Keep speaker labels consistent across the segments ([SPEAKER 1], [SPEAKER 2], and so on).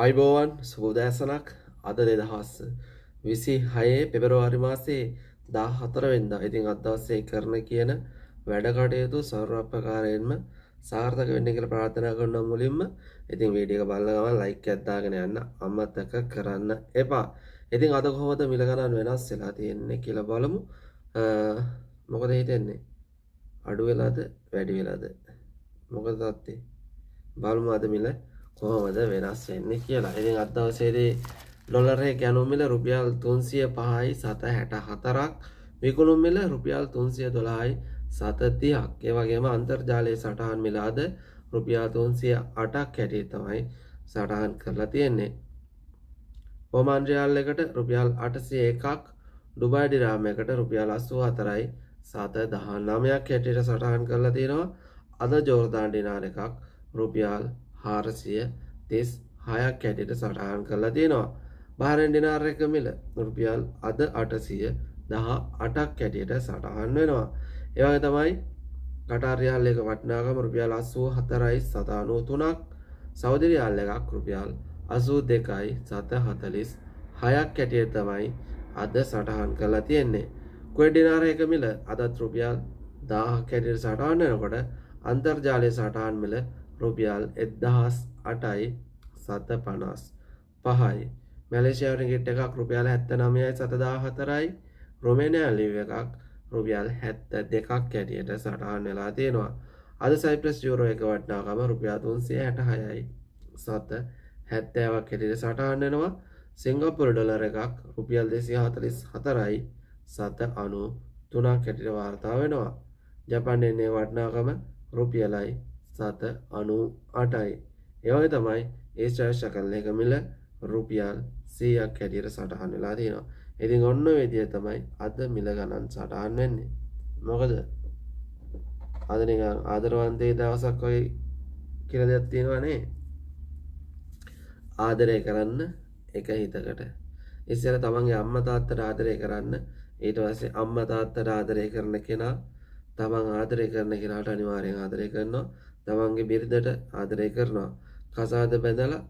[SPEAKER 1] අයිබෝවන් සුබෝදෑසනක් අද 2026 පෙබරවාරි මාසේ 14 වෙනිදා. ඉතින් අද දවසේ කරන කියන වැඩ කටයුතු සර්වප්‍රකාරයෙන්ම සාර්ථක වෙන්න කියලා ප්‍රාර්ථනා කරනවා මුලින්ම. ඉතින් වීඩියෝ එක බලන ගමන් ලයික් එකක් දාගෙන යන්න අමතක කරන්න එපා. ඉතින් අද කොහොමද මිල ගණන් වෙනස් වෙලා තියෙන්නේ කියලා බලමු. මොකද හිතෙන්නේ? අඩු වෙලාද වැඩි වෙලාද? මොකද තත්ත්වය? බලමු අද මිල කොහොමද වෙනස් වෙන්නේ කියලා. ඉතින් අද දවසේදී ඩොලරේ ගණන් මිල රුපියල් 305යි 764ක්, විකුණුම් මිල රුපියල් 312යි 730ක්. ඒ වගේම අන්තර්ජාලයේ සටහන් මිල අද රුපියල් 308ක් හැටියට තමයි සටහන් කරලා තියෙන්නේ. ඔමාන් රියාල් එකට රුපියල් 801ක්, ඩුබයි දිරාම් එකට රුපියල් 84යි 719ක් හැටියට සටහන් කරලා තියෙනවා. අද ජෝර්දාන් දිනාර එකක් රුපියල් 436ක් හැටියට සටහන් කරලා තියෙනවා. බහරේන් දිනාර එක මිල රුපියල් අද 818ක් හැටියට සටහන් වෙනවා. ඒ වගේ තමයි කටාර් රියාල් එක වටිනාකම රුපියල් 84යි 793ක්, සෞදි රියාල් එකක් රුපියල් 82යි 746ක් හැටියට තමයි අද සටහන් කරලා තියෙන්නේ. කුවේට් දිනාර එක මිල අදත් රුපියල් 1000ක් හැටියට සටහන් වෙනකොට අන්තර්ජාලයේ සටහන් මිල රුපියල් 1008යි 755යි. මැලේසියා රින්ගිට් එකක් රුපියල් 79යි 714යි, රොමේනියා ලිව් එකක් රුපියල් 72ක් හැටියට සටහන් වෙලා තියෙනවා. අද සයිප්‍රස් යුරෝ එක වටිනාකම රුපියල් 366යි 770ක් හැටියට සටහන් වෙනවා. සිංගප්පූරු ඩොලර් එකක් රුපියල් 244යි 793ක් හැටියට වාර්තා වෙනවා. ජපාන් යෙන් වටිනාකම රුපියලයි 798යි. ඒ වගේ තමයි ඒස්ට්‍රේලියානු ශකල් එක මිල රුපියල් 100ක් හැටියට සටහන් වෙලා තියෙනවා. ඉතින් ඔන්න ඔය විදිය තමයි අද මිල ගණන් සටහන් වෙන්නේ. මොකද අද නිකන් ආදරවන්තේ දවසක් වගේ කියලා දෙයක් තියෙනවා නේ. ආදරය කරන්න එක හිතකට. ඉස්සෙල්ල තමන්ගේ අම්මා තාත්තට ආදරය කරන්න. ඊට පස්සේ අම්මා තාත්තට ආදරය කරන කෙනා තමන් ආදරය කරන කෙනාට අනිවාර්යෙන් ආදරය කරනවා. තමන්ගේ බිරිඳට ආදරය කරනවා. කසාද බැඳලා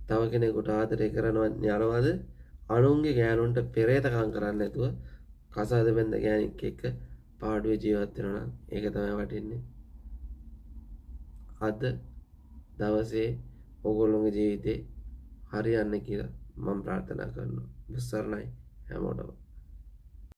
[SPEAKER 1] තව කෙනෙකුට ආදරය කරනවා යනවාද? අනුන්ගේ ගෑනුන්ට පෙරේතකම් කරන්නේ නැතුව කසාද බැඳ ගෑණික් එක්ක පාඩුවේ ජීවත් වෙනවා නම් ඒක තමයි වටින්නේ. අද දවසේ ඔයගොල්ලෝගේ ජීවිතේ හරියන්න කියලා මම ප්‍රාර්ථනා කරනවා. බුස්සරණයි හැමෝටම.